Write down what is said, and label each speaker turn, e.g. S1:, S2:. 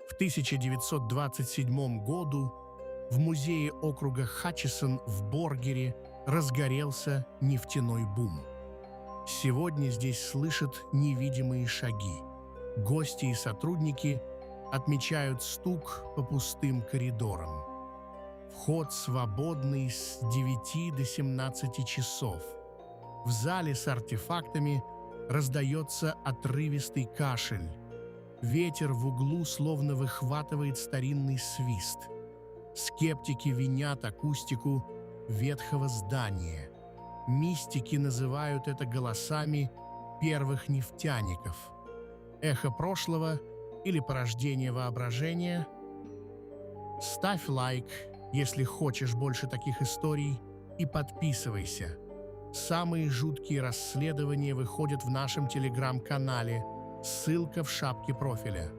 S1: В 1927 году в музее округа Хатчисон в Боргере разгорелся нефтяной бум. Сегодня здесь слышат невидимые шаги. Гости и сотрудники отмечают стук по пустым коридорам. Вход свободный с 9 до 17 часов. В зале с артефактами раздается отрывистый кашель. Ветер в углу словно выхватывает старинный свист. Скептики винят акустику ветхого здания. Мистики называют это голосами первых нефтяников. Эхо прошлого или порождение воображения? Ставь лайк, если хочешь больше таких историй, и подписывайся. Самые жуткие расследования выходят в нашем телеграм-канале. Ссылка в шапке профиля.